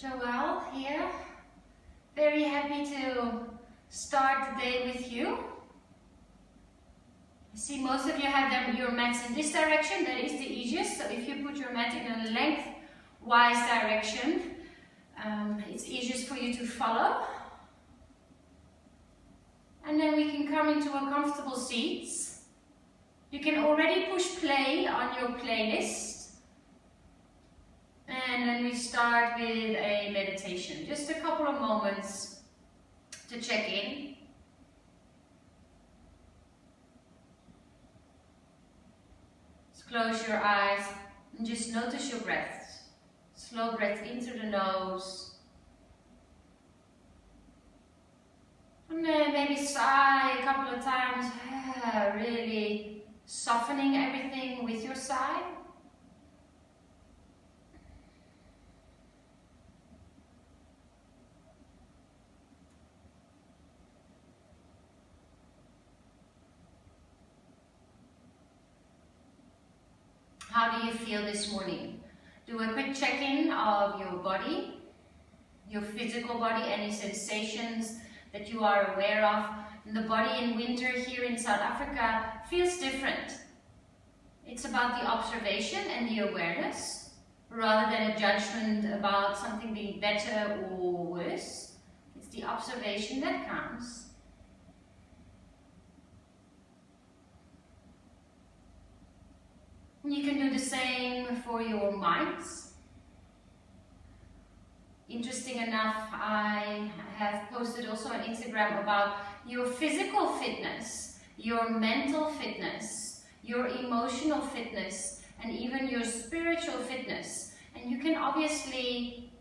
Joëlle here. Very happy to start the day with you. I see most of you have your mats in this direction. That is the easiest. So if you put your mat in a lengthwise direction, it's easiest for you to follow. And then we can come into a comfortable seat. You can already push play on your playlist. And then we start with a meditation. Just a couple of moments to check in. Just close your eyes and just notice your breath. Slow breath into the nose. And then maybe sigh a couple of times, really softening everything with your sigh. How do you feel this morning? Do a quick check-in of your body, your physical body, any sensations that you are aware of. And the body in winter here in South Africa feels different. It's about the observation and the awareness, rather than a judgment about something being better or worse. It's the observation that counts. You can do the same for your minds. Interesting enough, I have posted also on Instagram about your physical fitness, your mental fitness, your emotional fitness, and even your spiritual fitness. And you can obviously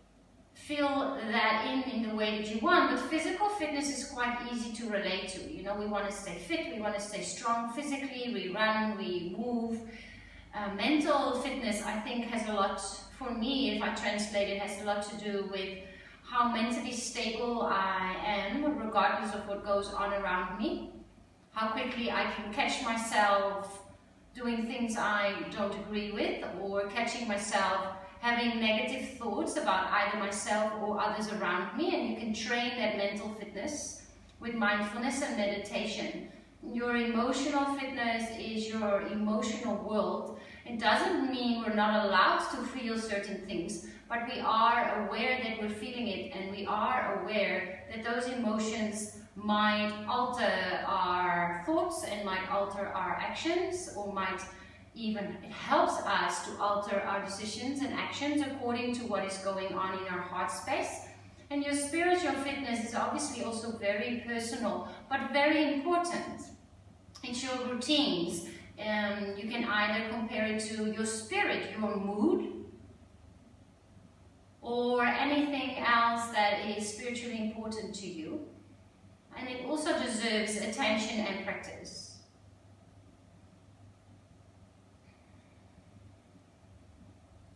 fill that in the way that you want, but physical fitness is quite easy to relate to. You know, we want to stay fit, we want to stay strong physically, we run, we move. Mental fitness, I think, has a lot, for me, if I translate it, has a lot to do with how mentally stable I am, regardless of what goes on around me. How quickly I can catch myself doing things I don't agree with, or catching myself having negative thoughts about either myself or others around me. And you can train that mental fitness with mindfulness and meditation. Your emotional fitness is your emotional world. It doesn't mean we're not allowed to feel certain things, but we are aware that we're feeling it, and we are aware that those emotions might alter our thoughts and might alter our actions, or might even, it helps us to alter our decisions and actions according to what is going on in our heart space. And your spiritual fitness is obviously also very personal, but very important. It's your routines. You can either compare it to your spirit, your mood, or anything else that is spiritually important to you. And it also deserves attention and practice.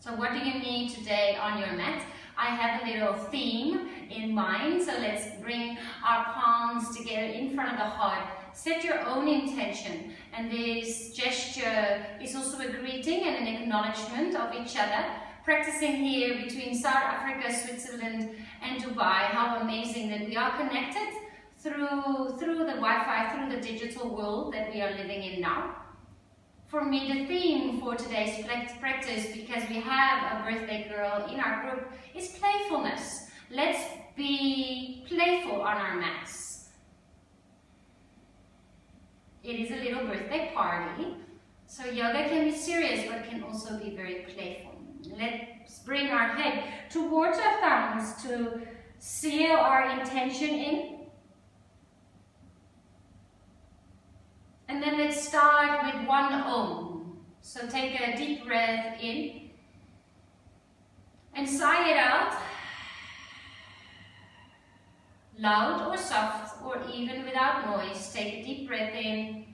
So what do you need today on your mat? I have a little theme in mind, so let's bring our palms together in front of the heart. Set your own intention, and this gesture is also a greeting and an acknowledgement of each other. Practicing here between South Africa, Switzerland and Dubai. How amazing that we are connected through the Wi-Fi, through the digital world that we are living in now. For me, the theme for today's practice, because we have a birthday girl in our group, is playfulness. Let's be playful on our mats. It is a little birthday party, so yoga can be serious, but can also be very playful. Let's bring our head towards our thumbs to seal our intention in. And then let's start with one Om. So take a deep breath in and sigh it out. Loud or soft, or even without noise. Take a deep breath in.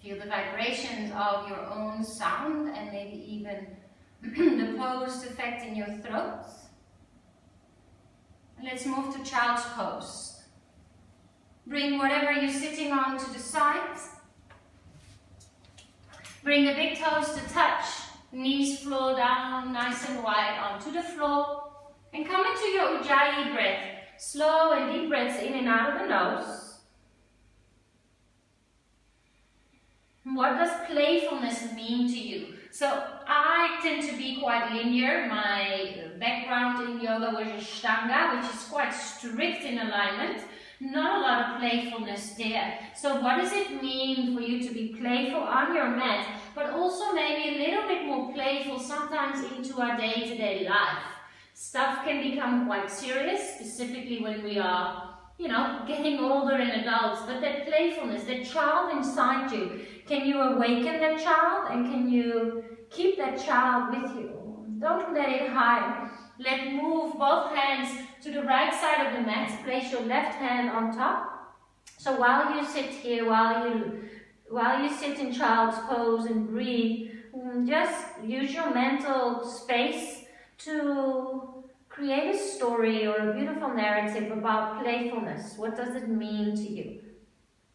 Feel the vibrations of your own sound, and maybe even the posed effect in your throat. Let's move to child's pose. Bring whatever you're sitting on to the side. Bring the big toes to touch. Knees flow down nice and wide onto the floor. And come into your Ujjayi breath. Slow and deep breaths in and out of the nose. What does playfulness mean to you? So I tend to be quite linear. My background in yoga was Ashtanga, which is quite strict in alignment. Not a lot of playfulness there. So what does it mean for you to be playful on your mat, but also maybe a little bit more playful sometimes into our day-to-day life? Stuff can become quite serious, specifically when we are, you know, getting older and adults, but that playfulness, that child inside you, can you awaken that child and can you keep that child with you? Don't let it hide. Let move both hands to the right side of the mat. Place your left hand on top. So while you sit here, while you sit in child's pose and breathe, just use your mental space to create a story or a beautiful narrative about playfulness. What does it mean to you?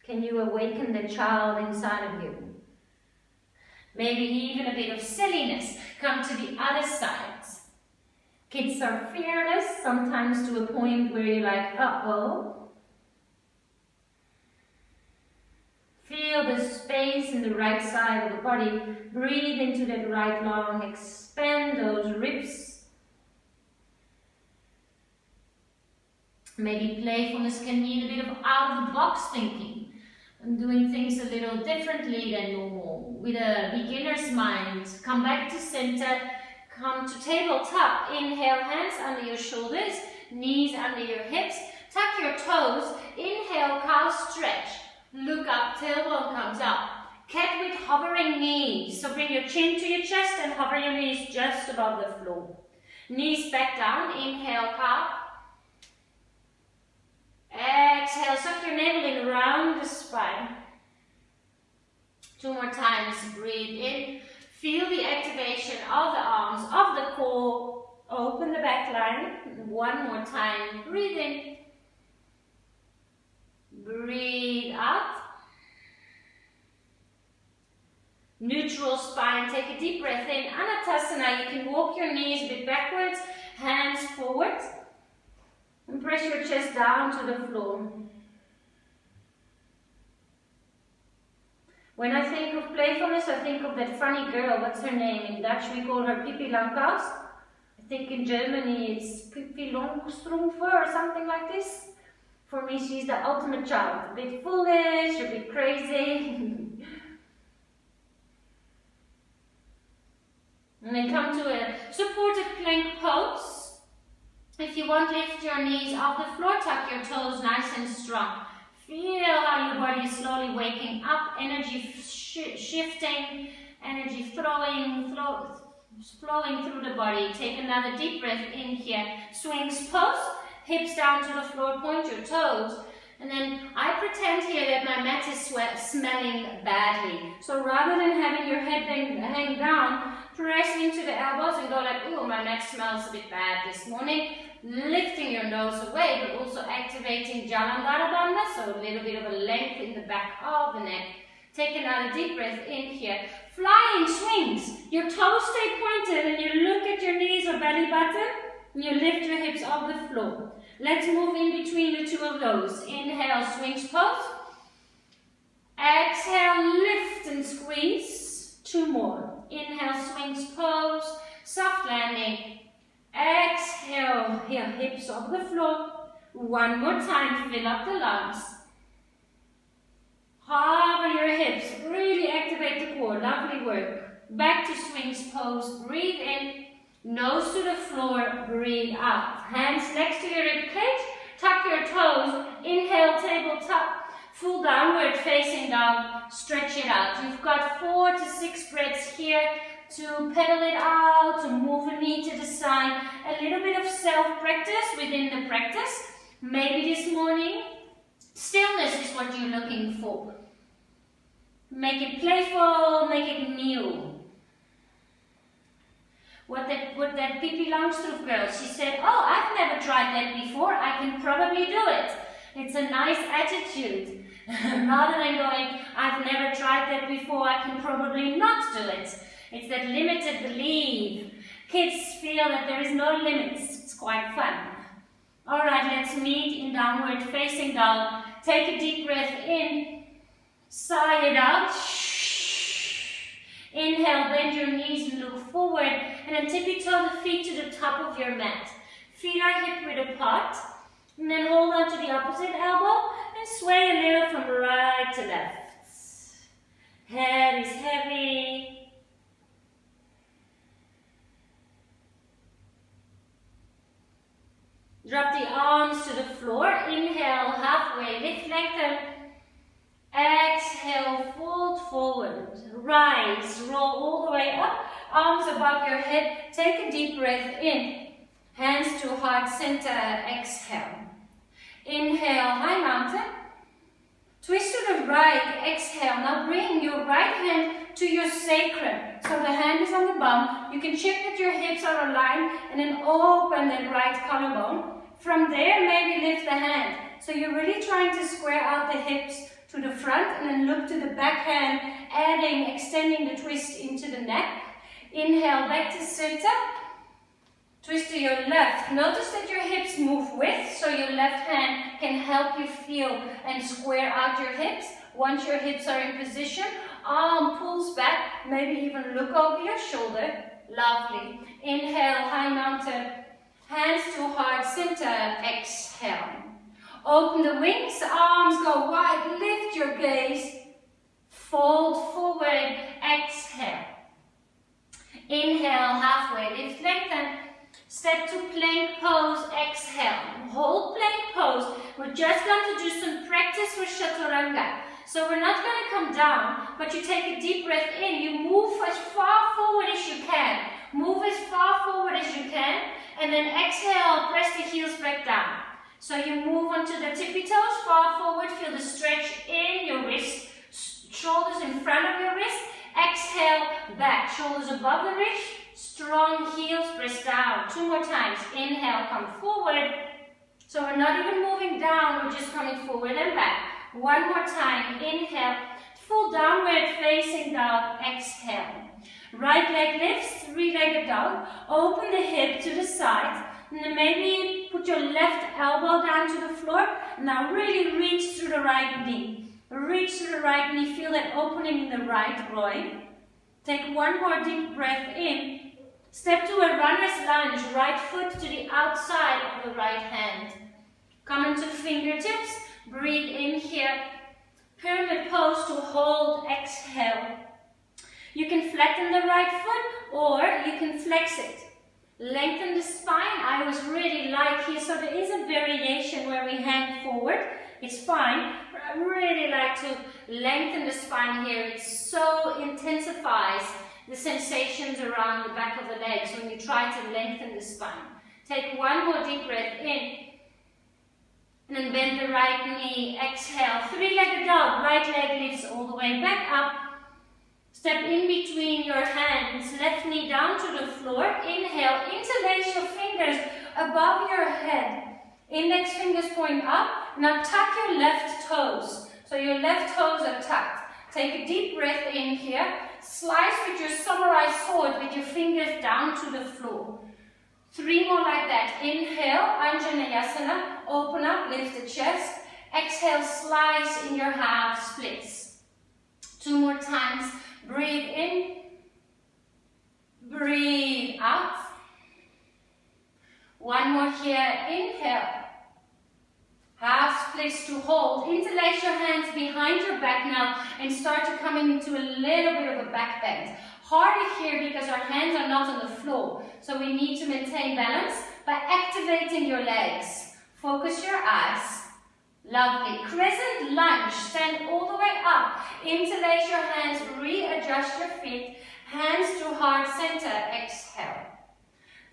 Can you awaken the child inside of you? Maybe even a bit of silliness. Come to the other side. Kids are fearless, sometimes to a point where you're like, uh-oh. Feel the space in the right side of the body. Breathe into that right lung. Expand those ribs. Maybe playfulness can mean a bit of out-of-the-box thinking. And doing things a little differently than normal. With a beginner's mind. Come back to center. Come to tabletop. Inhale, hands under your shoulders, knees under your hips. Tuck your toes. Inhale, cow stretch. Look up, tailbone comes up. Cat with hovering knees. So bring your chin to your chest and hover your knees just above the floor. Knees back down. Inhale, cow. Exhale, suck your navel in around the spine. 2 more times. Breathe in. Feel the activation of the arms, of the core. Open the back line. 1 more time. Breathe in. Breathe out. Neutral spine. Take a deep breath in. Anatasana. You can walk your knees a bit backwards. Hands forward. And press your chest down to the floor. When I think of playfulness, I think of that funny girl. What's her name? In Dutch we call her Pippi Langkous. I think in Germany it's Pippi Longstrumpf or something like this. For me, she's the ultimate child. A bit foolish, a bit crazy. And then come to a supported plank pose. If you want, lift your knees off the floor, tuck your toes nice and strong. Feel how your body is slowly waking up, energy shifting, energy flowing through the body. Take another deep breath in here. Swings pose, hips down to the floor, point your toes. And then I pretend here that my mat is smelling badly. So rather than having your head hang down, press into the elbows and go like, ooh, my mat smells a bit bad this morning. Lifting your nose away, but also activating Jalandhara Bandha, so a little bit of a length in the back of the neck. Take another deep breath in here. Flying swings. Your toes stay pointed and you look at your knees or belly button and you lift your hips off the floor. Let's move in between the two of those. Inhale, swings pose. Exhale, lift and squeeze. 2 more. Inhale, swings pose. Soft landing. Exhale, here, hips off the floor. 1 more time, fill up the lungs. Hover your hips, really activate the core, lovely work. Back to swings pose, breathe in, nose to the floor, breathe out. Hands next to your rib cage, tuck your toes, inhale, tabletop, full downward facing dog, stretch it out. You've got 4 to 6 breaths here. To pedal it out, to move a knee to the side, a little bit of self-practice within the practice. Maybe this morning, stillness is what you're looking for. Make it playful, make it new. What that Pippi Longstroof girl, she said, oh, I've never tried that before, I can probably do it. It's a nice attitude. Rather than going, I've never tried that before, I can probably not do it. It's that limited belief. Kids feel that there is no limits. It's quite fun. Alright, let's meet in downward facing dog. Take a deep breath in. Sigh it out. Inhale, bend your knees and look forward. And then tippy toe the feet to the top of your mat. Feet are hip width apart. And then hold on to the opposite elbow and sway a little from right to left. Head is heavy. Drop the arms to the floor. Inhale, halfway, lift, lengthen. Exhale, fold forward. Rise, roll all the way up. Arms above your head. Take a deep breath in. Hands to heart center. Exhale. Inhale, high mountain. Twist to the right. Exhale. Now bring your right hand to your sacrum. So the hand is on the bum. You can check that your hips are aligned and then open that right collarbone. From there, maybe lift the hand. So you're really trying to square out the hips to the front and then look to the back hand, adding, extending the twist into the neck. Inhale, back to center. Twist to your left. Notice that your hips move with, so your left hand can help you feel and square out your hips. Once your hips are in position, arm pulls back, maybe even look over your shoulder. Lovely. Inhale, high mountain. Hands to heart center. Exhale. Open the wings, arms go wide, lift your gaze. Fold forward, exhale. Inhale, halfway, lift, lengthen. Step to plank pose, exhale. Hold plank pose. We're just going to do some practice with chaturanga. So we're not going to come down, but you take a deep breath in. You move as far forward as you can. Move as far forward as you can. And then exhale, press the heels back down. So you move onto the tippy toes, far forward. Feel the stretch in your wrist. Shoulders in front of your wrist. Exhale, back. Shoulders above the wrist. Strong heels, press down. 2 more times. Inhale, come forward. So we're not even moving down, we're just coming forward and back. 1 more time. Inhale, full downward facing dog. Exhale. Right leg lifts, 3-legged dog. Open the hip to the side. And then maybe put your left elbow down to the floor. Now really reach through the right knee. Reach through the right knee. Feel that opening in the right groin. Take 1 more deep breath in. Step to a runner's lunge. Right foot to the outside of the right hand. Come into fingertips. Breathe in here. Pyramid pose to hold. Exhale. You can flatten the right foot or you can flex it. Lengthen the spine. I always really like here, so there is a variation where we hang forward. It's fine, but I really like to lengthen the spine here. It so intensifies the sensations around the back of the legs when you try to lengthen the spine. Take 1 more deep breath in. And then bend the right knee. Exhale. 3-legged dog. Right leg lifts all the way back up. Step in between your hands, left knee down to the floor. Inhale, interlace your fingers above your head. Index fingers point up. Now tuck your left toes. So your left toes are tucked. Take a deep breath in here. Slice with your samurai sword with your fingers down to the floor. 3 more like that. Inhale, Anjaneyasana. Open up, lift the chest. Exhale, slice in your half splits. 2 more times. Breathe in, breathe out. 1 more here, inhale. Half splits to hold. Interlace your hands behind your back now and start to coming into a little bit of a back bend. Harder here because our hands are not on the floor. So we need to maintain balance by activating your legs. Focus your eyes. Lovely. Crescent lunge. Stand all the way up. Interlace your hands. Readjust your feet. Hands to heart center. Exhale.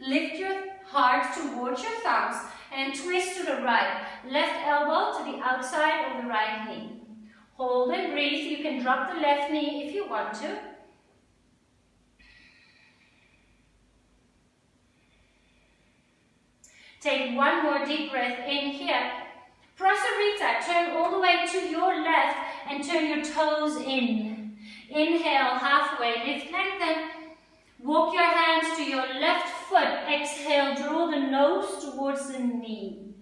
Lift your heart towards your thumbs and twist to the right. Left elbow to the outside of the right knee. Hold and breathe. You can drop the left knee if you want to. Take one more deep breath in here. Prasarita, turn all the way to your left and turn your toes in. Inhale, halfway, lift, lengthen. Walk your hands to your left foot. Exhale, draw the nose towards the knee.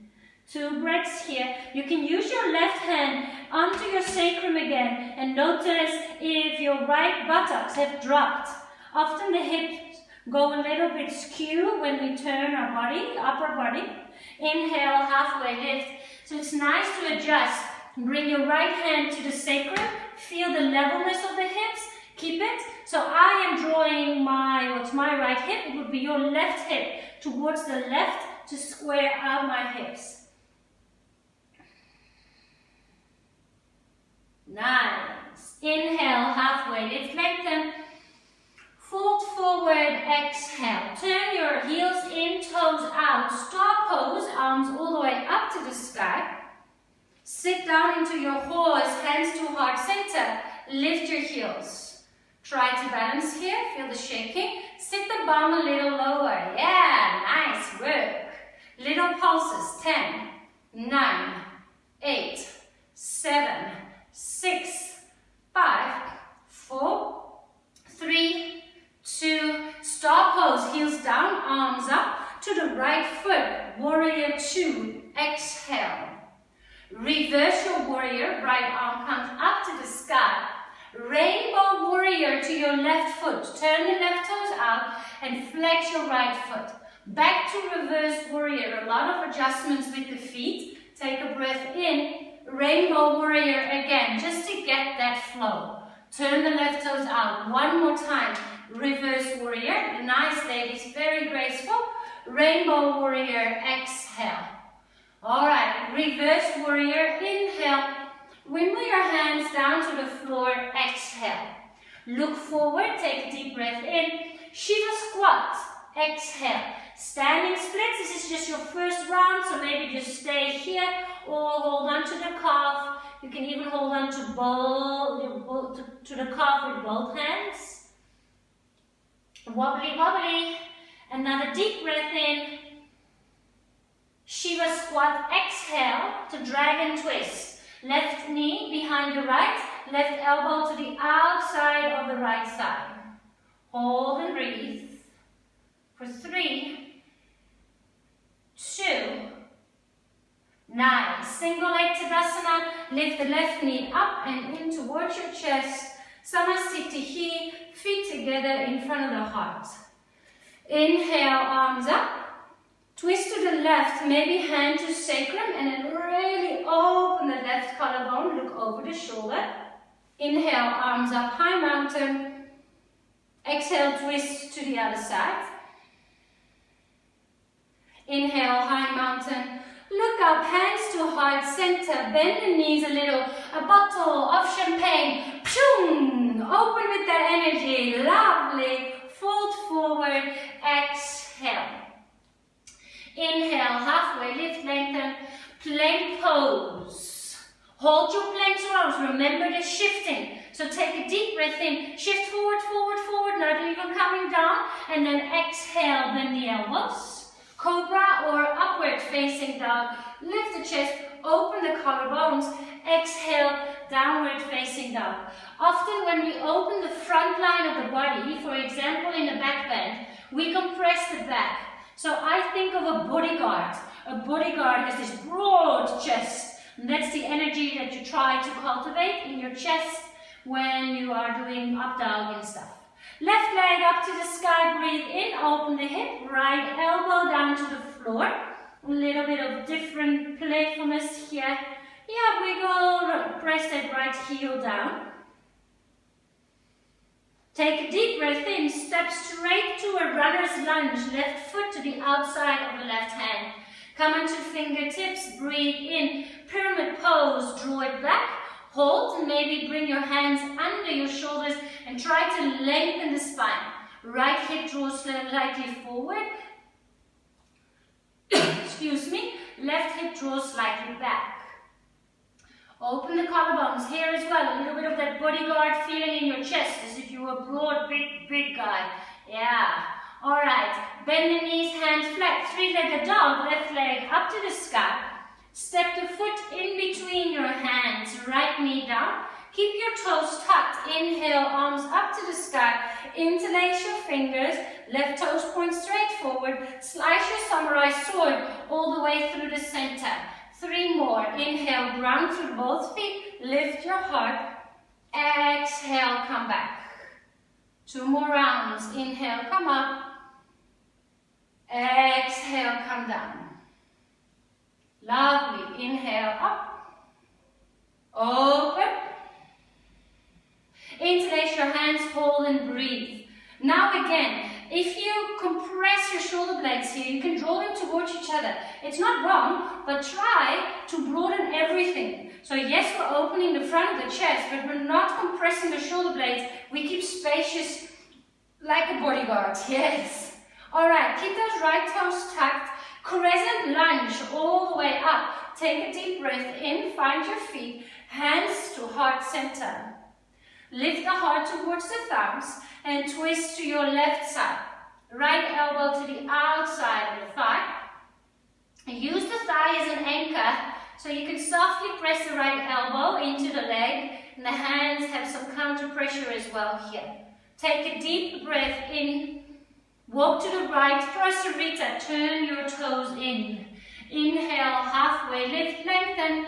2 breaths here. You can use your left hand onto your sacrum again and notice if your right buttocks have dropped. Often the hips go a little bit skew when we turn our body, upper body. Inhale, halfway lift. So it's nice to adjust. Bring your right hand to the sacrum. Feel the levelness of the hips. Keep it. So I am drawing what's my right hip. It would be your left hip towards the left to square out my hips. Nice. Inhale, halfway lift, lengthen. Fold forward, exhale. Turn your heels in, toes out. Star pose, arms all the way up to the sky. Sit down into your horse, hands to heart center. Lift your heels. Try to balance here, feel the shaking. Sit the bum a little lower. Yeah, nice work. Little pulses, 10, 9, 8, 7, 6, 5, 4, 3, 2, star pose, heels down, arms up to the right foot, warrior 2, exhale. Reverse your warrior, right arm comes up to the sky. Rainbow warrior to your left foot, turn the left toes out and flex your right foot. Back to reverse warrior, a lot of adjustments with the feet. Take a breath in. Rainbow warrior again, just to get that flow. Turn the left toes out. One more time. Reverse warrior. Nice, ladies. Very graceful. Rainbow warrior. Exhale. All right. Reverse warrior. Inhale. Wimble your hands down to the floor. Exhale. Look forward. Take a deep breath in. Shiva squat. Exhale. Standing splits, this is just your first round, so maybe just stay here or hold on to the calf. You can even hold on to the calf with both hands. Wobbly, wobbly. Another deep breath in. Shiva squat, exhale to dragon twist. Left knee behind the right, left elbow to the outside of the right side. Hold and breathe. For 3, 2, nice. Single leg Tadasana. Lift the left knee up and in towards your chest. Samasthiti, feet together in front of the heart. Inhale, arms up. Twist to the left, maybe hand to sacrum, and then really open the left collarbone. Look over the shoulder. Inhale, arms up, high mountain. Exhale, twist to the other side. Inhale, high mountain. Look up, hands to heart center. Bend the knees a little. A bottle of champagne. Pshung! Open with that energy. Lovely. Fold forward. Exhale. Inhale, halfway lift, lengthen. Plank pose. Hold your planks around. Remember the shifting. So take a deep breath in. Shift forward, forward, forward. Not even coming down. And then exhale, bend the elbows. Cobra or upward facing dog. Lift the chest, open the collarbones. Exhale, downward facing dog. Often when we open the front line of the body, for example in a back bend, we compress the back. So I think of a bodyguard. A bodyguard has this broad chest. And that's the energy that you try to cultivate in your chest when you are doing up dog and stuff. Left leg up to the sky, breathe in, open the hip, right elbow down to the floor. A little bit of different playfulness here. Yeah, wiggle, press that right heel down. Take a deep breath in, step straight to a runner's lunge, left foot to the outside of the left hand. Come onto fingertips, breathe in, pyramid pose, draw it back. Hold and maybe bring your hands under your shoulders and try to lengthen the spine. Right hip draws slightly forward. Excuse me. Left hip draws slightly back. Open the collarbones here as well. A little bit of that bodyguard feeling in your chest as if you were a broad, big guy. Yeah. Alright, bend the knees, hands flat, three-legged dog, left leg up to the sky. Step the foot in between your hands, right knee down. Keep your toes tucked, inhale, arms up to the sky. Interlace your fingers, left toes point straight forward. Slice your samurai sword all the way through the center. 3 more, inhale, ground through both feet, lift your heart. Exhale, come back. 2 more rounds, inhale, come up. Exhale, come down. Lovely. Inhale, up. Open. Interlace your hands, hold and breathe. Now again, if you compress your shoulder blades here, you can draw them towards each other. It's not wrong, but try to broaden everything. So yes, we're opening the front of the chest, but we're not compressing the shoulder blades. We keep spacious like a bodyguard, yes. Alright, keep those right toes tucked. Crescent lunge all the way up. Take a deep breath in, find your feet, hands to heart center. Lift the heart towards the thumbs and twist to your left side. Right elbow to the outside of the thigh. Use the thigh as an anchor, so you can softly press the right elbow into the leg, and the hands have some counter pressure as well here. Take a deep breath in. Walk to the right, Prasarita, turn your toes in. Inhale, halfway, lift, lengthen.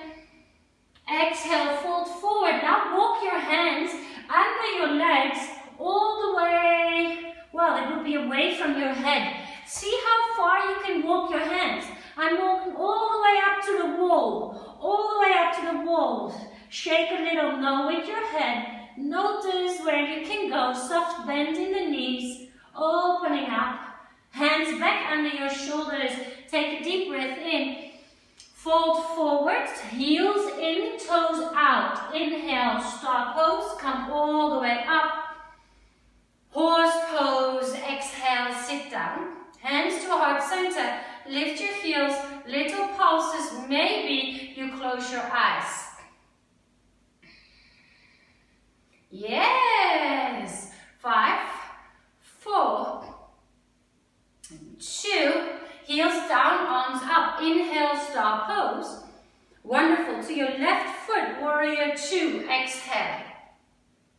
Exhale, fold forward. Now walk your hands under your legs all the way, well, it will be away from your head. See how far you can walk your hands. I'm walking all the way up to the wall, all the way up to the walls. Shake a little, no, with your head. Notice where you can go, soft bend in the knees. Opening up, hands back under your shoulders. Take a deep breath in. Fold forward, heels in, toes out. Inhale, star pose, come all the way up. Horse pose, exhale, sit down. Hands to heart center, lift your heels, little pulses, maybe you close your eyes. Yes, 5, 4, 2, heels down, arms up. Inhale, star pose. Wonderful. To your left foot, warrior 2. Exhale.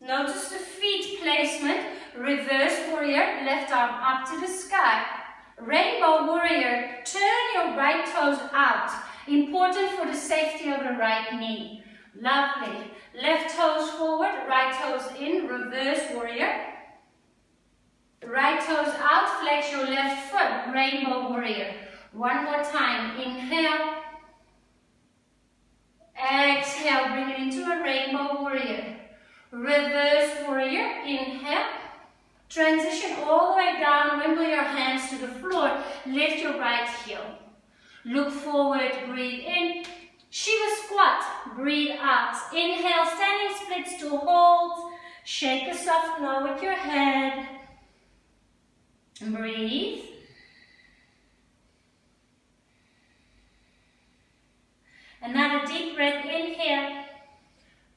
Notice the feet placement. Reverse warrior, left arm up to the sky. Rainbow warrior, turn your right toes out. Important for the safety of the right knee. Lovely. Left toes forward, right toes in. Reverse warrior. Right toes out, flex your left foot, rainbow warrior. One more time, inhale. Exhale, bring it into a rainbow warrior. Reverse warrior, inhale. Transition all the way down, wimble your hands to the floor. Lift your right heel. Look forward, breathe in. Shiva squat, breathe out. Inhale, standing splits to hold. Shake a soft no with your head. Breathe. Another deep breath in here.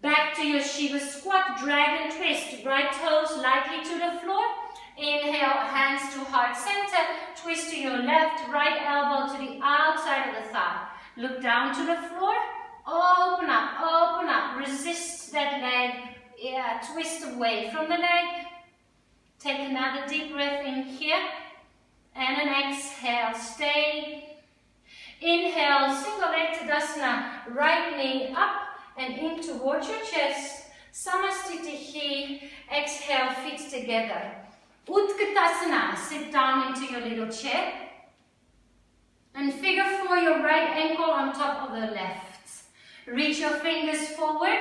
Back to your Shiva squat, dragon twist. Right toes lightly to the floor. Inhale, hands to heart center. Twist to your left, right elbow to the outside of the thigh. Look down to the floor. Open up. Resist that leg. Yeah, twist away from the leg. Take another deep breath in here. And an exhale. Stay. Inhale, single leg Tadasana. Right knee up and in towards your chest. Samastitihi. Exhale, feet together. Utkatasana. Sit down into your little chair. And figure 4 your right ankle on top of the left. Reach your fingers forward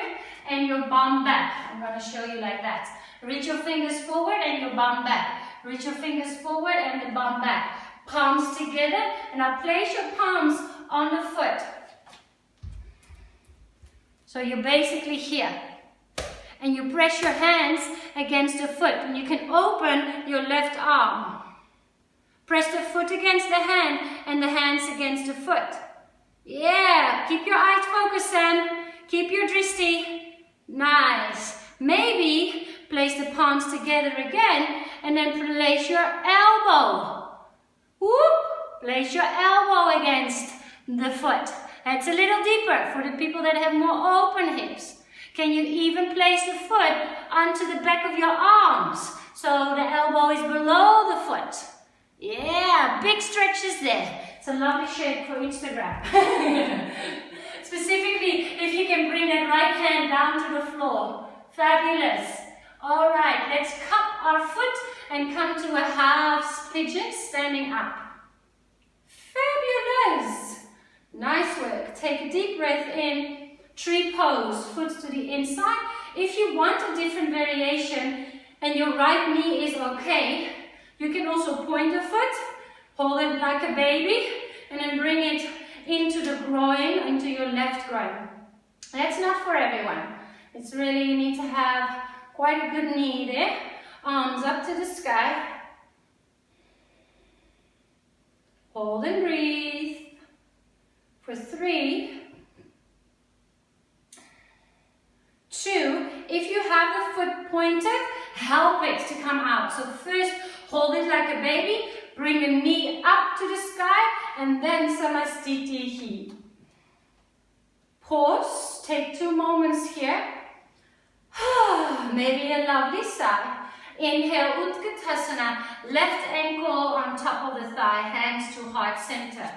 and your bum back. I'm going to show you like that. Reach your fingers forward and your bum back. Reach your fingers forward and the bum back. Palms together, and now place your palms on the foot. So you're basically here. And you press your hands against the foot. And you can open your left arm. Press the foot against the hand and the hands against the foot. Yeah, keep your eyes focused, Sam. Keep your dristi. Nice. Maybe place the palms together again, and then place your elbow. Whoop! Place your elbow against the foot. That's a little deeper for the people that have more open hips. Can you even place the foot onto the back of your arms so the elbow is below the foot? Yeah, big stretches there. It's a lovely shape for Instagram. Specifically, if you can bring that right hand down to the floor. Fabulous. All right, let's cup our foot and come to a half pigeon, standing up. Fabulous. Nice work. Take a deep breath in. Tree pose, foot to the inside. If you want a different variation and your right knee is okay, you can also point the foot, hold it like a baby, and then bring it into the groin, into your left groin. That's not for everyone. It's really, you need to have quite a good knee there. Arms up to the sky. Hold and breathe. For 3, 2, if you have the foot pointed, help it to come out. So first, hold it like a baby, bring the knee up to the sky, and then Samastitihi. Pause, take 2 moments here. Maybe a lovely sigh. Inhale, Utkatasana, left ankle on top of the thigh, hands to heart center.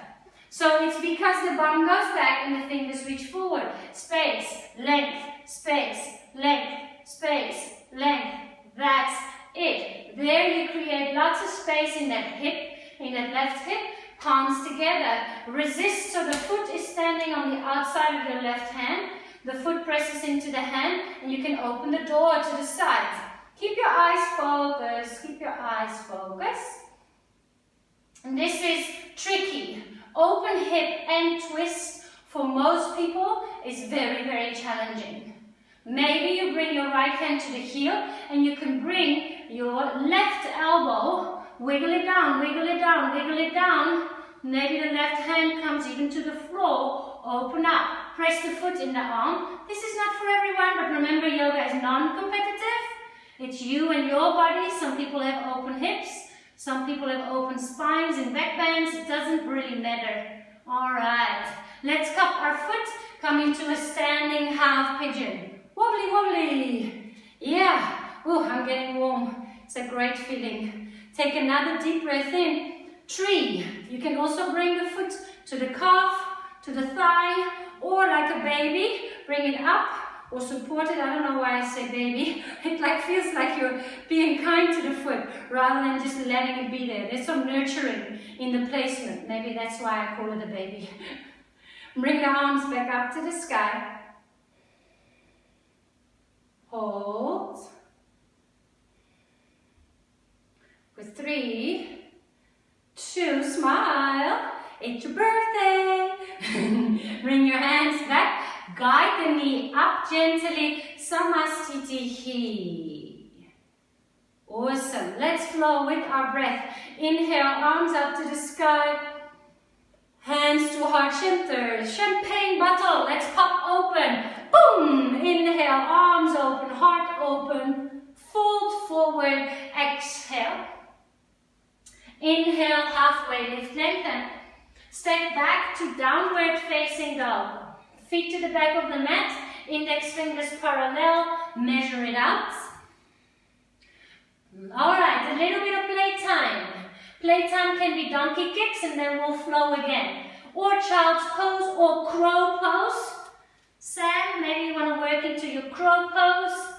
So it's because the bum goes back and the fingers reach forward. Space, length, space, length, space, length. That's it. There you create lots of space in that hip, in that left hip. Palms together. Resist so the foot is standing on the outside of your left hand. The foot presses into the hand and you can open the door to the side. Keep your eyes focused. Keep your eyes focused. And this is tricky. Open hip and twist for most people is very, very challenging. Maybe you bring your right hand to the heel and you can bring your left elbow, wiggle it down, wiggle it down, wiggle it down. Maybe the left hand comes even to the floor. Open up. Press the foot in the arm. This is not for everyone, but remember yoga is non-competitive. It's you and your body. Some people have open hips. Some people have open spines and back bends. It doesn't really matter. All right. Let's cup our foot. Come into a standing half pigeon. Wobbly, wobbly. Yeah. Oh, I'm getting warm. It's a great feeling. Take another deep breath in. Tree. You can also bring the foot to the calf, to the thigh, or like a baby, bring it up or support it. I don't know why I say baby. It feels like you're being kind to the foot rather than just letting it be there. There's some nurturing in the placement. Maybe that's why I call it a baby. Bring the arms back up to the sky. Hold. For 3, 2, smile. It's your birthday. Bring your hands back. Guide the knee up gently. Samastitihi. Awesome. Let's flow with our breath. Inhale, arms up to the sky. Hands to heart center. Champagne bottle. Let's pop open. Boom. Inhale, arms open, heart open. Fold forward. Exhale. Inhale, halfway lift, lengthen. Step back to downward facing dog. Feet to the back of the mat, index fingers parallel, measure it out. Alright, a little bit of playtime. Playtime can be donkey kicks and then we'll flow again. Or child's pose or crow pose. Sam, maybe you want to work into your crow pose.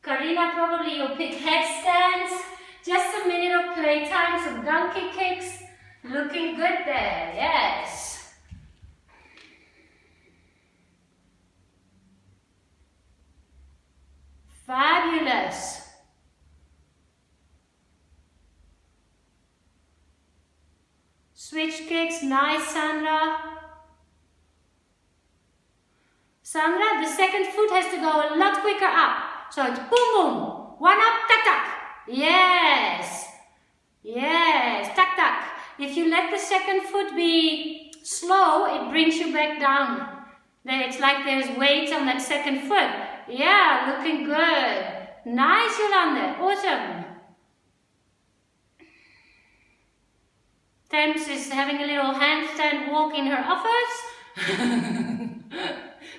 Karina, probably you'll pick headstands. Just a minute of playtime, some donkey kicks. Looking good there, yes. Fabulous. Switch kicks, nice Sandra. Sandra, the second foot has to go a lot quicker up. So it's boom, boom. One up, tak, tak. Yes. Yes, tak, tak. If you let the second foot be slow, it brings you back down. It's like there's weight on that second foot. Yeah, looking good. Nice, Jolande. Awesome. Thames is having a little handstand walk in her office.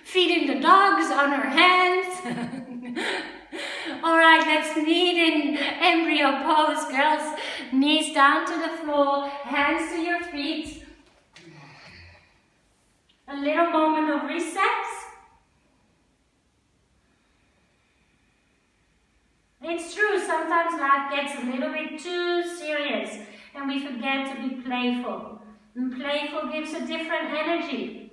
Feeding the dogs on her hands. Alright, let's meet in embryo pose, girls. Knees down to the floor, hands to your feet. A little moment of reset. It's true, sometimes life gets a little bit too serious and we forget to be playful. And playful gives a different energy.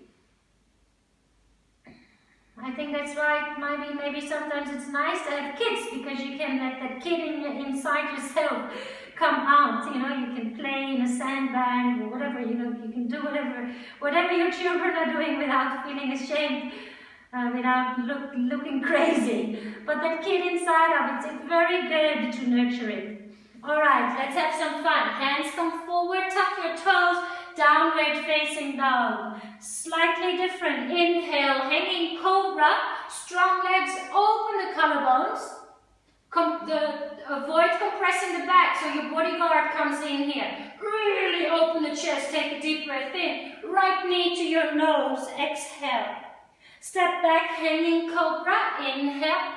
I think that's why maybe sometimes it's nice to have kids, because you can let that kid inside yourself come out. You know, you can play in a sandbag or whatever. You know, you can do whatever your children are doing without feeling ashamed, without looking crazy. But that kid inside of it's very good to nurture it. All right, let's have some fun. Hands come forward, tuck your toes. Downward facing dog. Slightly different. Inhale, hanging cobra. Strong legs, open the collarbones. Avoid compressing the back so your bodyguard comes in here. Really open the chest, take a deep breath in. Right knee to your nose, exhale. Step back, hanging cobra, inhale.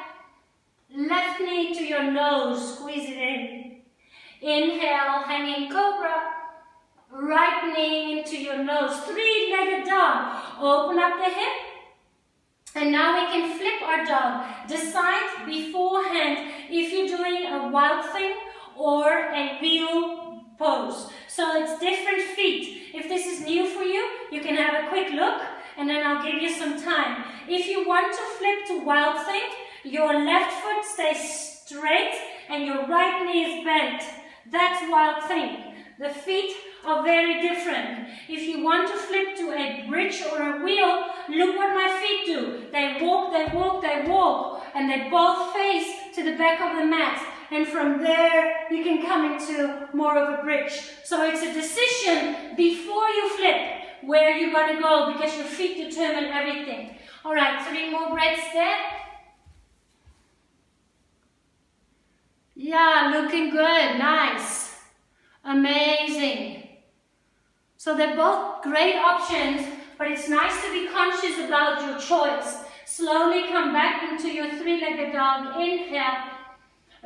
Left knee to your nose, squeeze it in. Inhale, hanging cobra. Right knee into your nose, three-legged dog. Open up the hip. And now we can flip our dog. Decide beforehand if you're doing a wild thing or a wheel pose. So it's different feet. If this is new for you, you can have a quick look and then I'll give you some time. If you want to flip to wild thing, your left foot stays straight and your right knee is bent. That's wild thing. The feet are very different. If you want to flip to a bridge or a wheel, look what my feet do. They walk, they walk, they walk, and they both face to the back of the mat. And from there, you can come into more of a bridge. So it's a decision before you flip where you're going to go, because your feet determine everything. All right, 3 more breaths there. Yeah, looking good, nice. Amazing. So they're both great options, but it's nice to be conscious about your choice. Slowly come back into your three-legged dog. Inhale.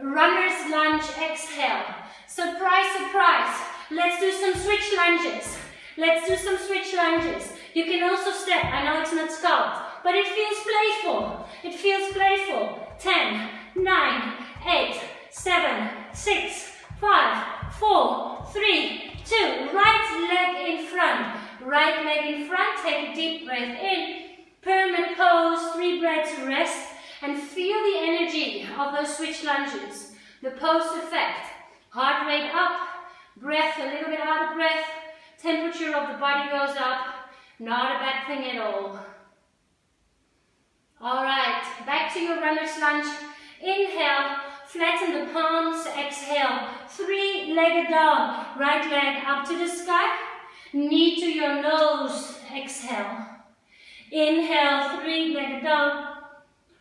Runner's lunge. Exhale. Surprise, surprise. Let's do some switch lunges. Let's do some switch lunges. You can also step. I know it's not sculpt, but it feels playful. It feels playful. 10, 9, 8, 7, 6, 5, 4, 3, 2. Right leg in front. Right leg in front. Take a deep breath in. Pyramid pose. 3 breaths rest. And feel the energy of those switch lunges. The post effect. Heart rate up. Breath a little bit out of breath. Temperature of the body goes up. Not a bad thing at all. Alright. Back to your runner's lunge. Inhale. Flatten the palms, exhale. 3-legged dog. Right leg up to the sky. Knee to your nose, exhale. Inhale, 3-legged dog.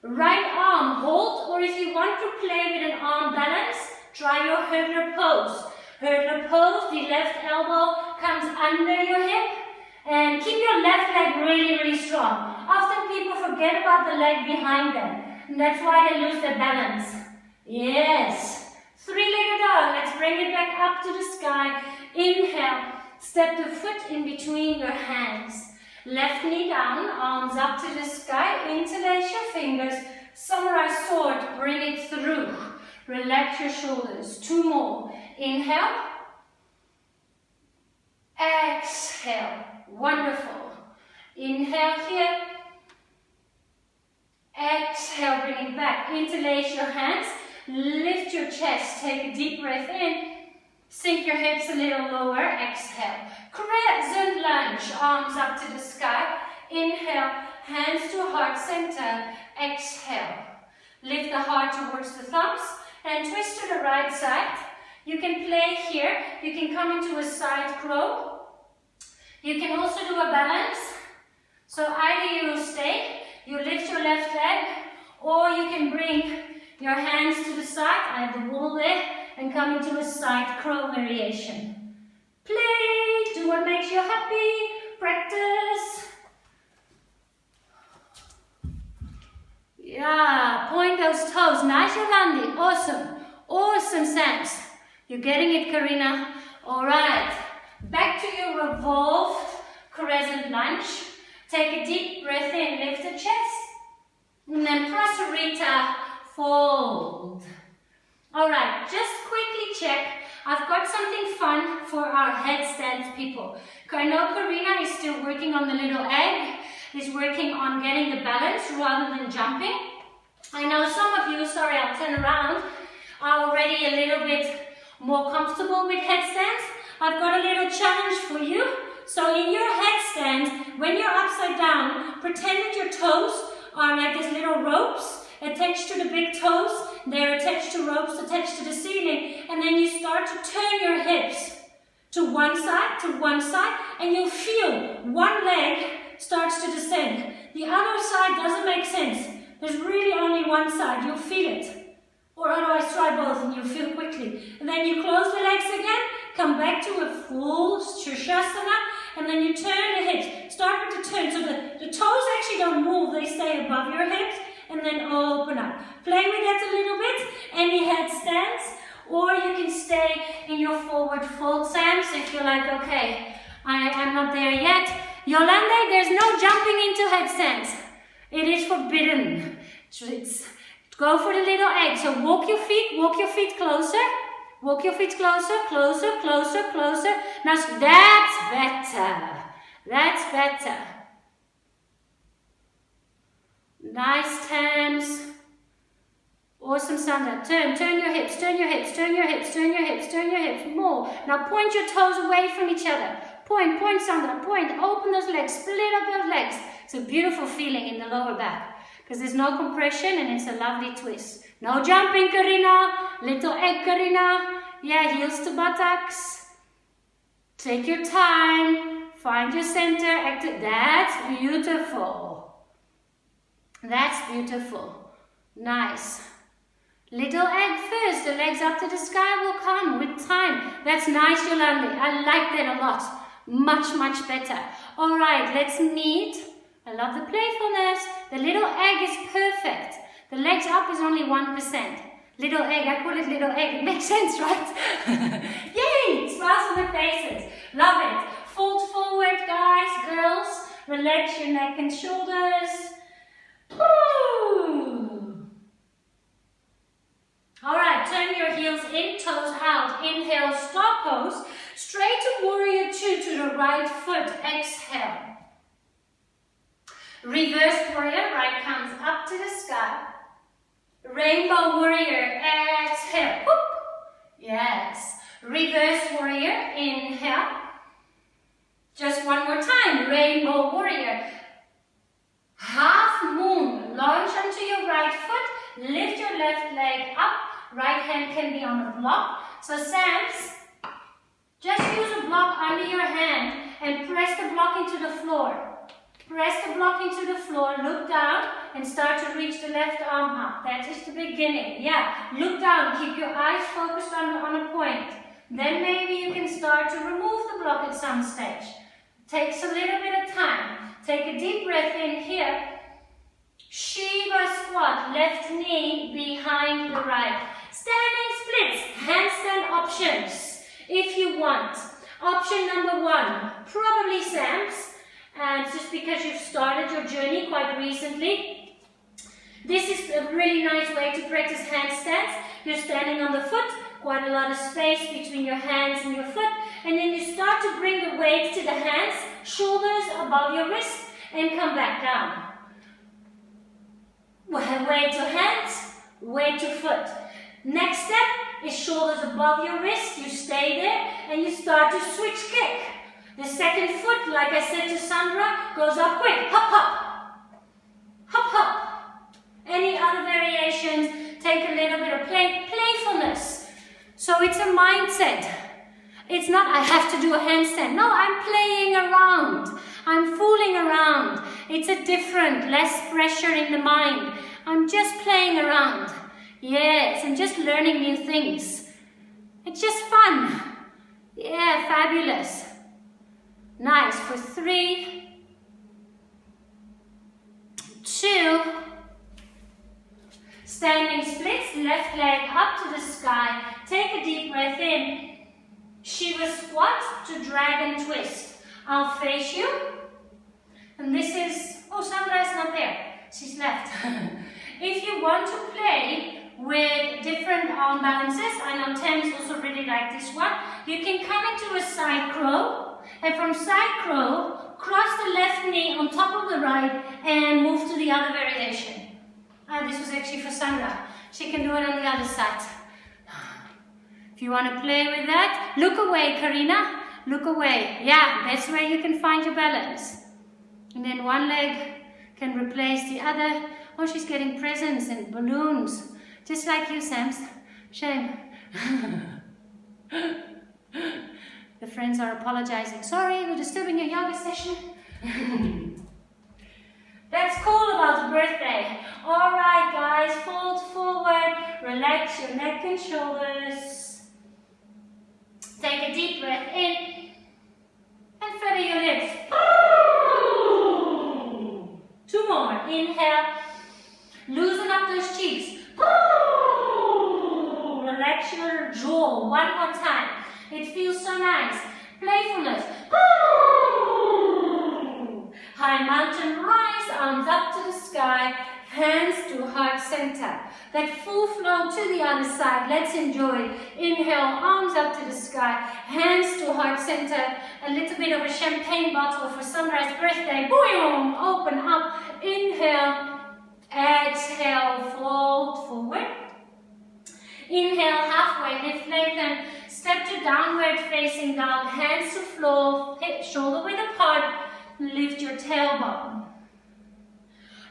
Right arm, hold, or if you want to play with an arm balance, try your hurdler pose. Hurdler pose, the left elbow comes under your hip. And keep your left leg really, really strong. Often people forget about the leg behind them. And that's why they lose their balance. Yes. 3-legged dog. Let's bring it back up to the sky. Inhale. Step the foot in between your hands. Left knee down, arms up to the sky. Interlace your fingers. Samurai sword. Bring it through. Relax your shoulders. 2 more. Inhale. Exhale. Wonderful. Inhale here. Exhale. Bring it back. Interlace your hands. Lift your chest, take a deep breath in, sink your hips a little lower, exhale. Crescent lunge, arms up to the sky, inhale, hands to heart center, exhale. Lift the heart towards the thumbs and twist to the right side. You can play here, you can come into a side crow. You can also do a balance. So either you stay, you lift your left leg, or you can bring your hands to the side. I have the wall there. And come into a side crow variation. Play, do what makes you happy, practice. Yeah, point those toes. Nice, Yolandi. Awesome. Awesome, Sams. You're getting it, Karina. All right. Back to your revolved crescent lunge. Take a deep breath in, lift the chest. And then Prasarita, fold. All right, just quickly check. I've got something fun for our headstand people. I know Karina is still working on the little egg, is working on getting the balance rather than jumping. I know some of you, sorry, I'll turn around, are already a little bit more comfortable with headstands. I've got a little challenge for you. So in your headstand, when you're upside down, pretend that your toes are like these little ropes attached to the big toes. They're attached to ropes attached to the ceiling, and then you start to turn your hips to one side, and you'll feel one leg starts to descend. The other side doesn't make sense. There's really only one side. You'll feel it. Or otherwise try both and you'll feel quickly. And then you close the legs again, come back to a full Shirshasana, and then you turn the hips. Start with the turn. So the toes actually don't move, they stay above your hips. And then open up. Play with that a little bit. Any headstands. Or you can stay in your forward fold, Sams, if you're like, okay, I'm not there yet. Yolande, there's no jumping into headstands. It is forbidden. Go for the little egg. So walk your feet closer. Walk your feet closer, closer, closer, closer. Now that's better. That's better. Nice, Tams. Awesome, Sandra. Turn your hips, turn your hips, turn your hips, turn your hips, turn your hips. More. Now point your toes away from each other. Point, Sandra, point. Open those legs, split up those legs. It's a beautiful feeling in the lower back because there's no compression and it's a lovely twist. No jumping, Karina. Little egg, Karina. Yeah, heels to buttocks. Take your time. Find your center. That's beautiful. That's beautiful. Nice. Little egg first. The legs up to the sky will come with time. That's nice, Yolande. I like that a lot. Much, much better. All right, let's meet. I love the playfulness. The little egg is perfect. The legs up is only 1%. Little egg, I call it little egg. It makes sense, right? Yay! Smiles on their faces. Love it. Fold forward, guys, girls. Relax your neck and shoulders. Ooh. All right, turn your heels in, toes out. Inhale, star pose. Straight to warrior two to the right foot. Exhale. Reverse warrior, right comes up to the sky. Rainbow warrior, exhale. Whoop. Yes. Reverse warrior, inhale. Just one more time. Rainbow warrior. Half moon, launch onto your right foot. Lift your left leg up. Right hand can be on a block. So Sams, just use a block under your hand and press the block into the floor. Press the block into the floor, look down and start to reach the left arm up. That is the beginning. Yeah, look down, keep your eyes focused on a point. Then maybe you can start to remove the block at some stage. Takes a little bit of time. Take a deep breath in here. Shiva squat, left knee behind the right. Standing splits, handstand options if you want. Option number one, probably Sams. And just because you've started your journey quite recently, this is a really nice way to practice handstands. You're standing on the foot, quite a lot of space between your hands and your foot, and then you start to bring the weight to the hands, shoulders above your wrist, and come back down. Weight to hands, weight to foot. Next step is shoulders above your wrist, you stay there, and you start to switch kick. The second foot, like I said to Sandra, goes up quick. Hop, hop. Hop, hop. Any other variations, take a little bit of playfulness. So it's a mindset. It's not, I have to do a handstand. No, I'm playing around. I'm fooling around. It's a different, less pressure in the mind. I'm just playing around. Yes, and just learning new things. It's just fun. Yeah, fabulous. Nice. For 3, 2, standing splits, left leg up to the sky. Take a deep breath in. Shiva squat to dragon twist. I'll face you. And this is, oh, Sandra's not there. She's left. If you want to play with different arm balances, I know Thames also really like this one, you can come into a side crow, and from side crow, cross the left knee on top of the right and move to the other variation. This was actually for Sandra. She can do it on the other side. If you want to play with that, look away, Karina. Look away. Yeah, that's where you can find your balance. And then one leg can replace the other. Oh, she's getting presents and balloons. Just like you, Sams. Shame. The friends are apologizing. Sorry, we're disturbing your yoga session. That's cool about the birthday. Alright, guys, fold forward. Relax your neck and shoulders. Take a deep breath in. And feather your lips. 2 more. Inhale. Loosen up those cheeks. Relax your jaw. 1 more time. It feels so nice. Playfulness. High mountain rise, arms up to the sky, hands to heart center. That full flow to the other side. Let's enjoy. Inhale, arms up to the sky, hands to heart center. A little bit of a champagne bottle for Sunrise birthday. Boom! Open up. Inhale. Exhale, fold forward. Inhale, halfway, lift, lengthen. Step to downward facing dog. Hands to floor, hip, shoulder width apart. Lift your tailbone.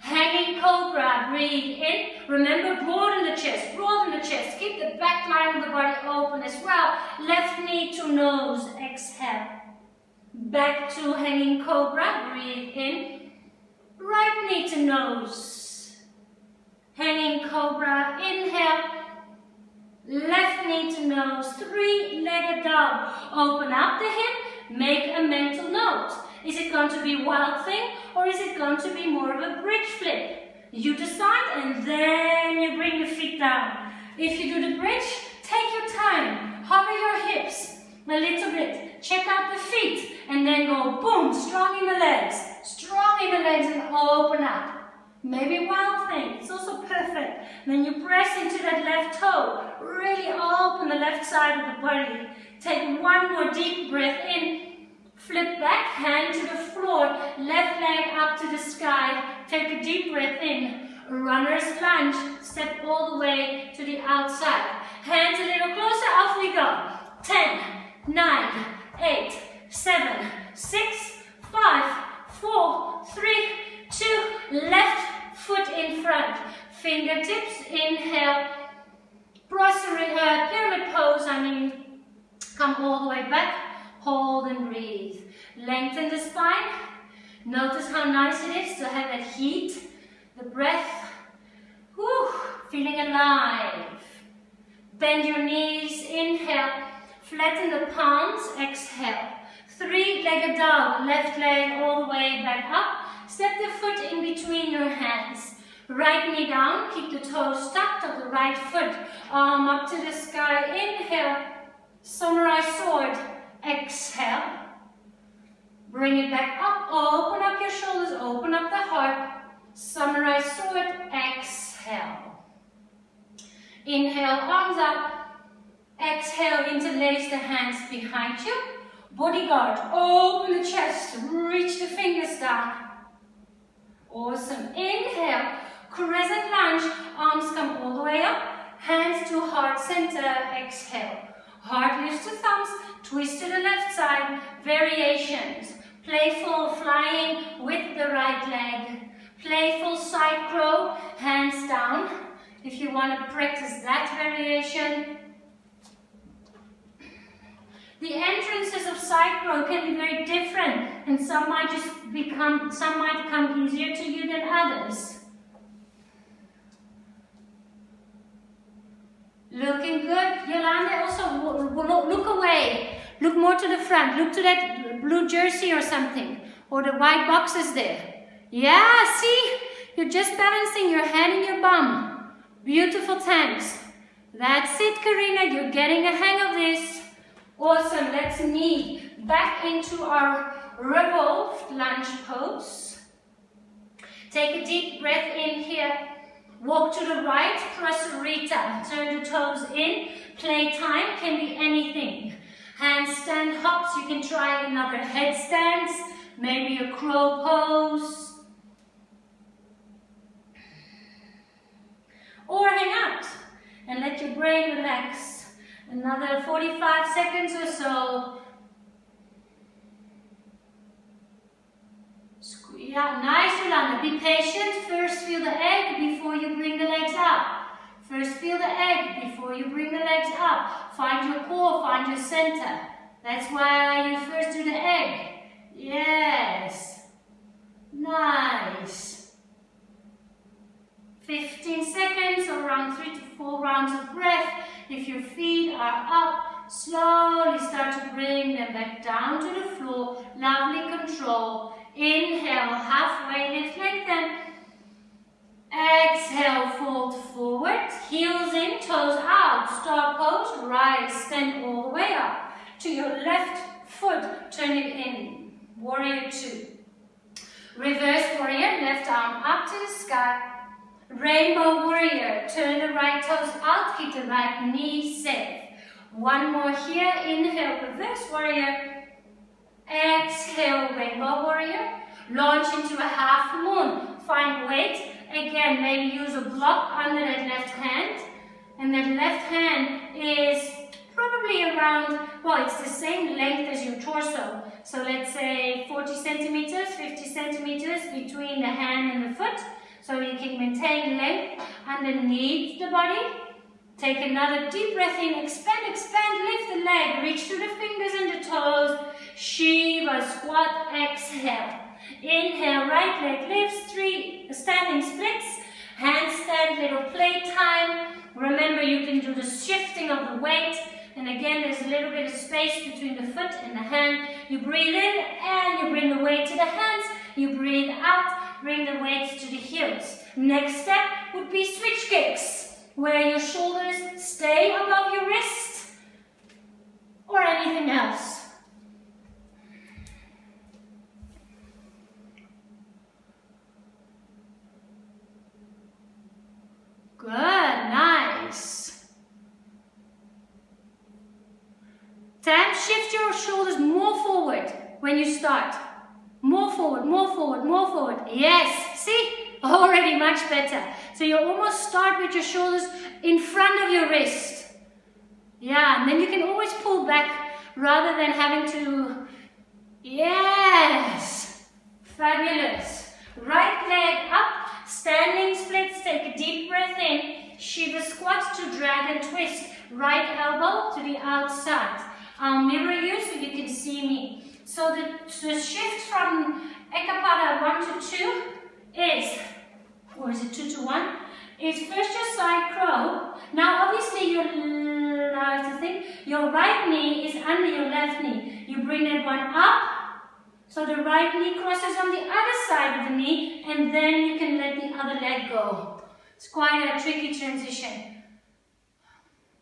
Hanging cobra, breathe in. Remember, broaden the chest, broaden the chest. Keep the back line of the body open as well. Left knee to nose, exhale. Back to hanging cobra, breathe in. Right knee to nose. Hanging cobra, inhale. Left knee to nose, 3-legged dog. Open up the hip, make a mental note. Is it going to be wild thing or is it going to be more of a bridge flip? You decide and then you bring the feet down. If you do the bridge, take your time. Hover your hips a little bit. Check out the feet and then go boom, strong in the legs. Strong in the legs and open up. Maybe wild thing, it's also perfect. Then you press into that left toe. Really open the left side of the body. Take 1 more deep breath in. Flip back, hand to the floor, left leg up to the sky. Take a deep breath in. Runner's lunge, step all the way to the outside. Hands a little closer, off we go. 10, 9, 8, 7, 6, 5, 4, 3, 2, left foot in front. Fingertips, inhale. Pyramid pose, come all the way back. Hold and breathe. Lengthen the spine. Notice how nice it is to have that heat. The breath. Whew, feeling alive. Bend your knees. Inhale. Flatten the palms. Exhale. 3-legged dog. Left leg all the way back up. Step the foot in between your hands. Right knee down. Keep the toes tucked of the right foot. Arm up to the sky. Inhale. Sunrise sword. Exhale. Bring it back up. Open up your shoulders. Open up the heart. Sunrise sword. Exhale. Inhale, arms up. Exhale, interlace the hands behind you. Bodyguard. Open the chest. Reach the fingers down. Awesome. Inhale. Crescent lunge. Arms come all the way up. Hands to heart center. Exhale. Heart lifts to thumbs. Twist to the left side. Variations. Playful flying with the right leg. Playful side crow. Hands down. If you want to practice that variation. The entrances of side crow can be very different, and some might come easier to you than others. Looking good. Yolanda, also look away. Look more to the front. Look to that blue jersey or something. Or the white boxes there. Yeah, see? You're just balancing your head and your bum. Beautiful, thanks. That's it, Karina. You're getting a hang of this. Awesome. Let's knee back into our revolved lunge pose. Take a deep breath in here. Walk to the right, prasarita. Turn the toes in. Playtime can be anything. Handstand hops. You can try another headstand. Maybe a crow pose. Or hang out and let your brain relax. Another 45 seconds or so. Yeah, nice, Yolanda. Be patient. First feel the egg before you bring the legs up. First feel the egg before you bring the legs up. Find your core, find your center. That's why you first do the egg. Yes. Nice. 15 seconds, or around 3 to 4 rounds of breath. If your feet are up, slowly start to bring them back down to the floor. Lovely control. Inhale, halfway lift, lengthen. Exhale, fold forward. Heels in, toes out. Star pose, rise, stand all the way up. To your left foot, turn it in. Warrior 2. Reverse warrior, left arm up to the sky. Rainbow warrior, turn the right toes out, keep the right knee safe. One more here, inhale, reverse warrior. Exhale, rainbow warrior. Launch into a half moon. Find weight. Again, maybe use a block under that left hand. And that left hand is probably around, well, it's the same length as your torso. So let's say 40 centimeters, 50 centimeters between the hand and the foot. So you can maintain length underneath the body. Take another deep breath in, expand, expand, lift the leg, reach through the fingers and the toes. Shiva squat, exhale. Inhale, right leg lifts, 3 standing splits. Handstand, little playtime. Remember, you can do the shifting of the weight. And again, there's a little bit of space between the foot and the hand. You breathe in and you bring the weight to the hands. You breathe out, bring the weight to the heels. Next step would be switch kicks, where your shoulders stay above your wrist or anything else. Good, nice. Then shift your shoulders more forward when you start. More forward, more forward, more forward. Yes, see? Already much better. So you almost start with your shoulders in front of your wrist. Yeah, and then you can always pull back rather than having to... Yes! Fabulous. Right leg up, standing splits, take a deep breath in. Shiva squat to dragon twist. Right elbow to the outside. I'll mirror you so you can see me. So the shift from Ekapada 1 to 2 is, or is it 2 to 1? Is first your side crow. Now obviously I have to think, your right knee is under your left knee. You bring that one up, so the right knee crosses on the other side of the knee, and then you can let the other leg go. It's quite a tricky transition.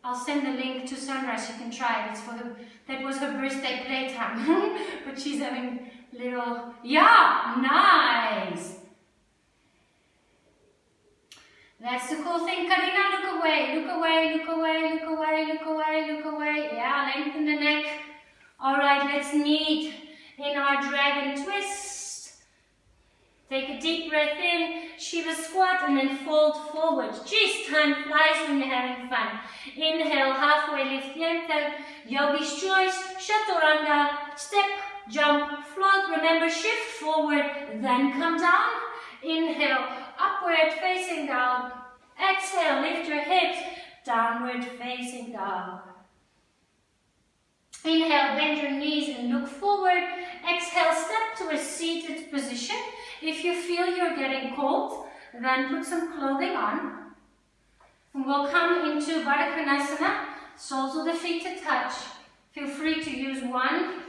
I'll send the link to Sandra, she can try it. It's for her, that was her birthday playtime. But she's having little, yeah, nice. That's the cool thing. Karina, look away, look away, look away, look away, look away, look away. Yeah, lengthen the neck. All right, let's knead in our dragon twist. Take a deep breath in, Shiva squat, and then fold forward. Jeez, time flies when you're having fun. Inhale, halfway lift, lengthen. Yogi's choice, chaturanga, step, jump, float. Remember, shift forward, then come down. Inhale, upward facing down. Exhale, lift your hips, downward facing down. Inhale, bend your knees and look forward. Exhale, step to a seated position. If you feel you're getting cold, then put some clothing on. And we'll come into Baddha Konasana, soles of the feet to touch. Feel free to use 1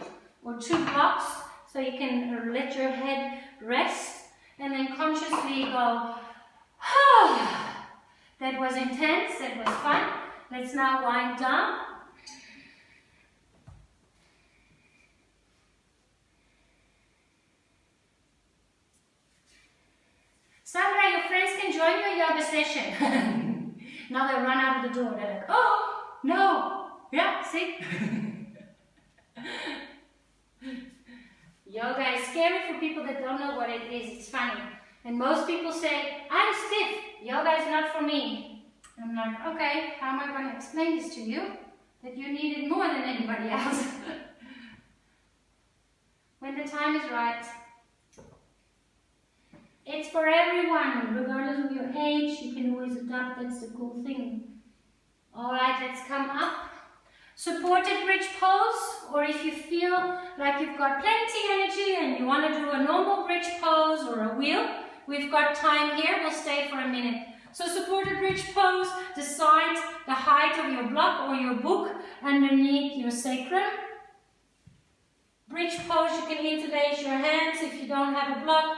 or 2 blocks so you can let your head rest and then consciously go, ah, that was intense, that was fun. Let's now wind down. Sandra, your friends can join your yoga session. Now they run out of the door. They're like, oh, no. Yeah, see? Yoga is scary for people that don't know what it is. It's funny. And most people say, I'm stiff. Yoga is not for me. I'm like, okay, how am I going to explain this to you? That you need it more than anybody else. When the time is right. It's for everyone, regardless of your age. You can always adapt. That's the cool thing. Alright, let's come up. Supported bridge pose, or if you feel like you've got plenty energy and you want to do a normal bridge pose or a wheel, we've got time here. We'll stay for a minute. So supported bridge pose, decide the height of your block or your book underneath your sacrum. Bridge pose, you can interlace your hands if you don't have a block.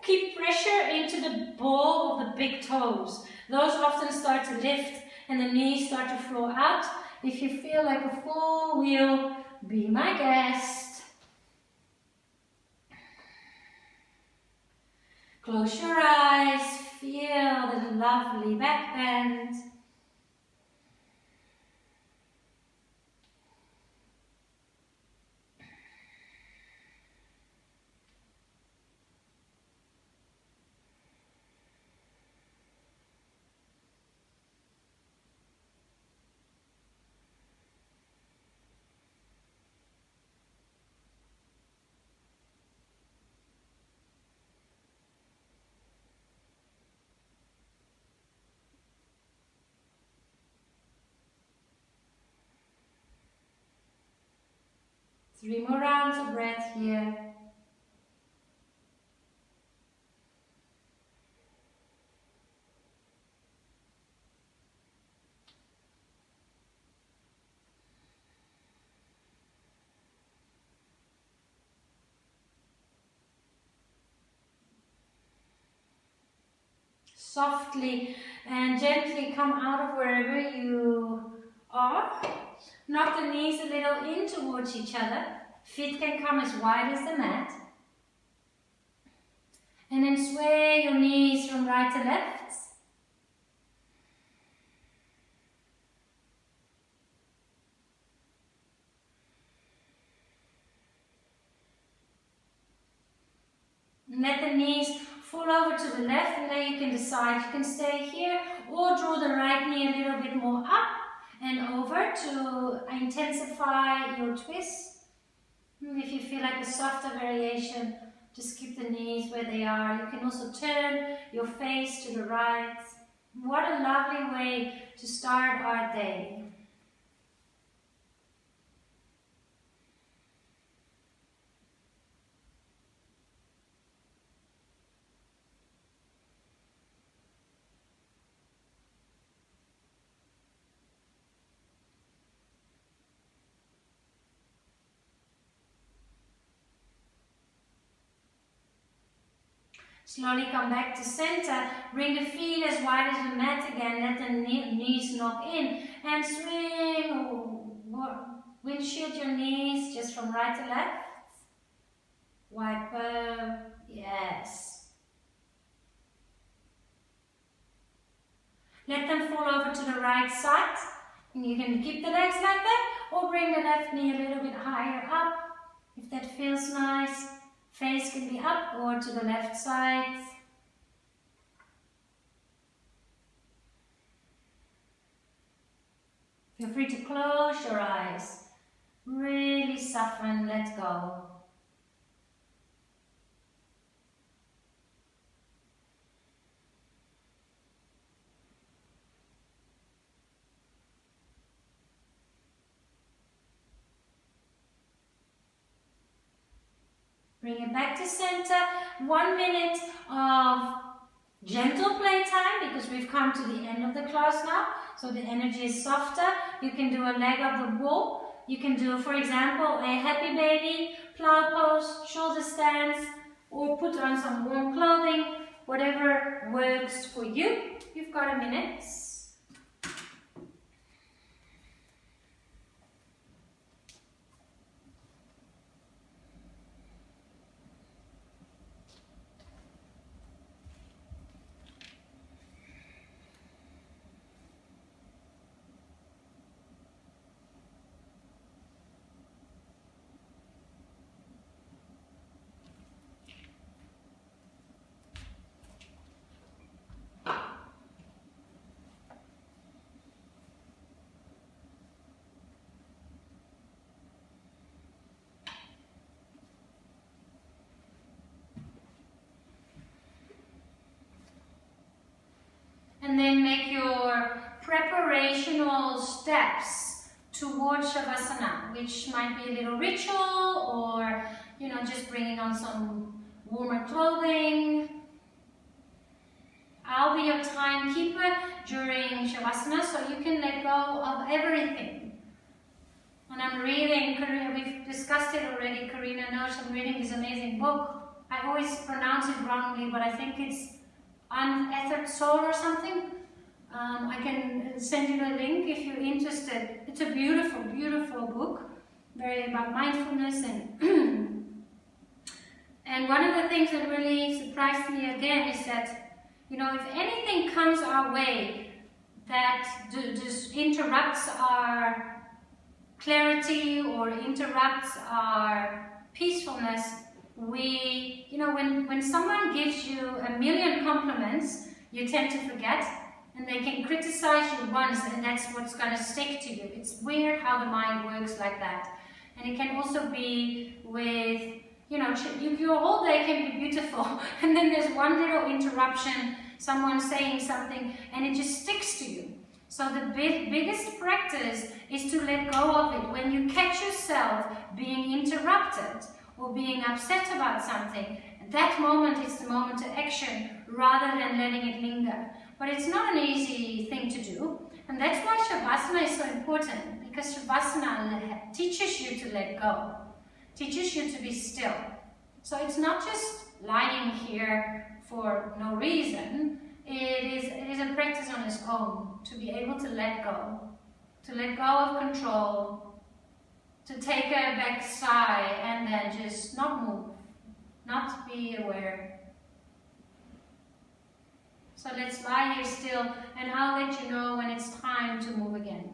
Keep pressure into the ball of the big toes. Those often start to lift and the knees start to flow out. If you feel like a full wheel, be my guest. Close your eyes, feel the lovely back bend. Three more rounds of breath here. Softly and gently come out of wherever you are. Knock the knees a little in towards each other. Feet can come as wide as the mat. And then sway your knees from right to left. And let the knees fall over to the left, and then you can decide you can stay here or draw the right knee a little bit more up and over to intensify your twist. And if you feel like a softer variation, just keep the knees where they are. You can also turn your face to the right. What a lovely way to start our day. Slowly come back to center. Bring the feet as wide as the mat again. Let the knees knock in. And swing. Windshield your knees just from right to left. Wipe. Yes. Let them fall over to the right side. And you can keep the legs like that. Or bring the left knee a little bit higher up. If that feels nice. Face can be up or to the left side. Feel free to close your eyes. Really soften, let go. Bring it back to center. 1 minute of gentle playtime because we've come to the end of the class now, so the energy is softer. You can do a leg of the bull. You can do, for example, a happy baby, plow pose, shoulder stance, or put on some warm clothing, whatever works for you. You've got a minute. And then make your preparational steps towards Shavasana, which might be a little ritual or, you know, just bringing on some warmer clothing. I'll be your timekeeper during Shavasana, so you can let go of everything. And I'm reading, we've discussed it already, Karina knows I'm reading this amazing book. I always pronounce it wrongly, but I think it's Unearthed Soul or something. I can send you the link if you're interested. It's a beautiful, beautiful book, very about mindfulness and and one of the things that really surprised me again is that, you know, if anything comes our way that just interrupts our clarity or interrupts our peacefulness, you know, when someone gives you a million compliments, you tend to forget, and they can criticize you once, and that's what's going to stick to you. It's weird how the mind works like that. And it can also be with, you know, your whole day can be beautiful, and then there's one little interruption, someone saying something, and it just sticks to you. So the biggest practice is to let go of it. When you catch yourself being interrupted or being upset about something, at that moment is the moment to action rather than letting it linger. But it's not an easy thing to do, and that's why Shavasana is so important, because Shavasana teaches you to let go, teaches you to be still. So it's not just lying here for no reason. It is a practice on its own, to be able to let go of control, to take a back sigh and then just not move, not be aware. So let's lie here still, and I'll let you know when it's time to move again.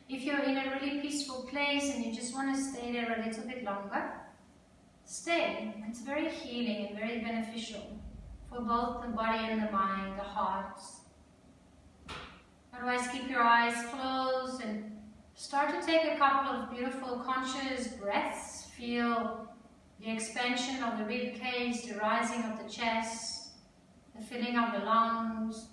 If you're in a really peaceful place and you just want to stay there a little bit longer, stay. It's very healing and very beneficial for both the body and the mind, the heart. Otherwise, keep your eyes closed and start to take a couple of beautiful conscious breaths. Feel the expansion of the rib cage, the rising of the chest, the filling of the lungs.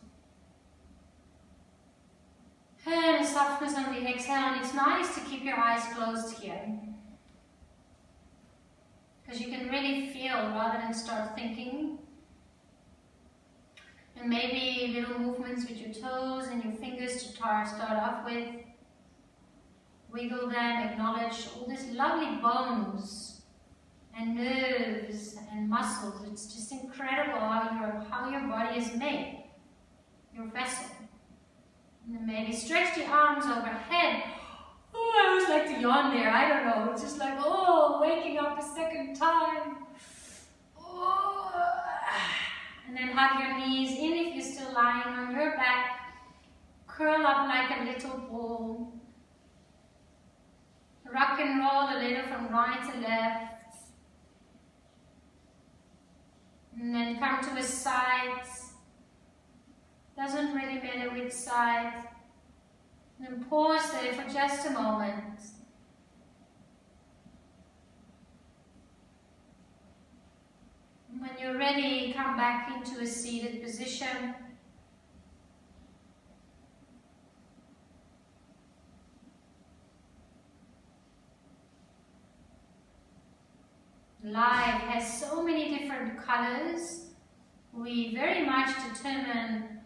And a softness on the exhale, and it's nice to keep your eyes closed here. Because you can really feel rather than start thinking. And maybe little movements with your toes and your fingers to start off with. Wiggle them, acknowledge all these lovely bones and nerves and muscles. It's just incredible how your body is made, your vessel. And then maybe stretch the arms overhead. Oh, I always like to yawn there, I don't know. It's just like, oh, waking up a second time. Oh. And then hug your knees in if you're still lying on your back. Curl up like a little ball. Rock and roll a little from right to left. And then come to a side. Doesn't really matter which side. And then pause there for just a moment. And when you're ready, come back into a seated position. Life has so many different colors. We very much determine,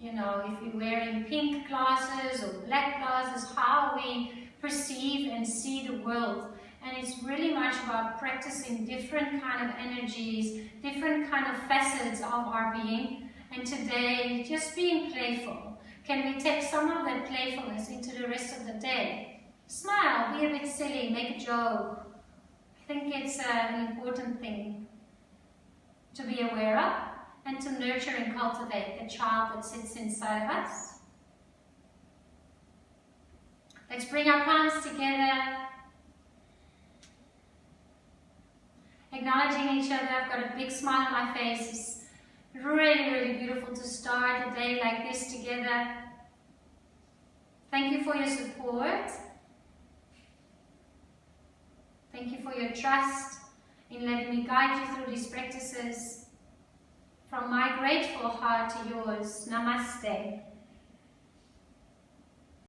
if we're wearing pink glasses or black glasses, how we perceive and see the world. And it's really much about practicing different kind of energies, different kind of facets of our being. And today, just being playful. Can we take some of that playfulness into the rest of the day? Smile, be a bit silly, make a joke. I think it's an important thing to be aware of and to nurture and cultivate the child that sits inside of us. Let's bring our palms together. Acknowledging each other. I've got a big smile on my face. It's really, really beautiful to start a day like this together. Thank you for your support. Thank you for your trust in letting me guide you through these practices. From my grateful heart to yours, Namaste.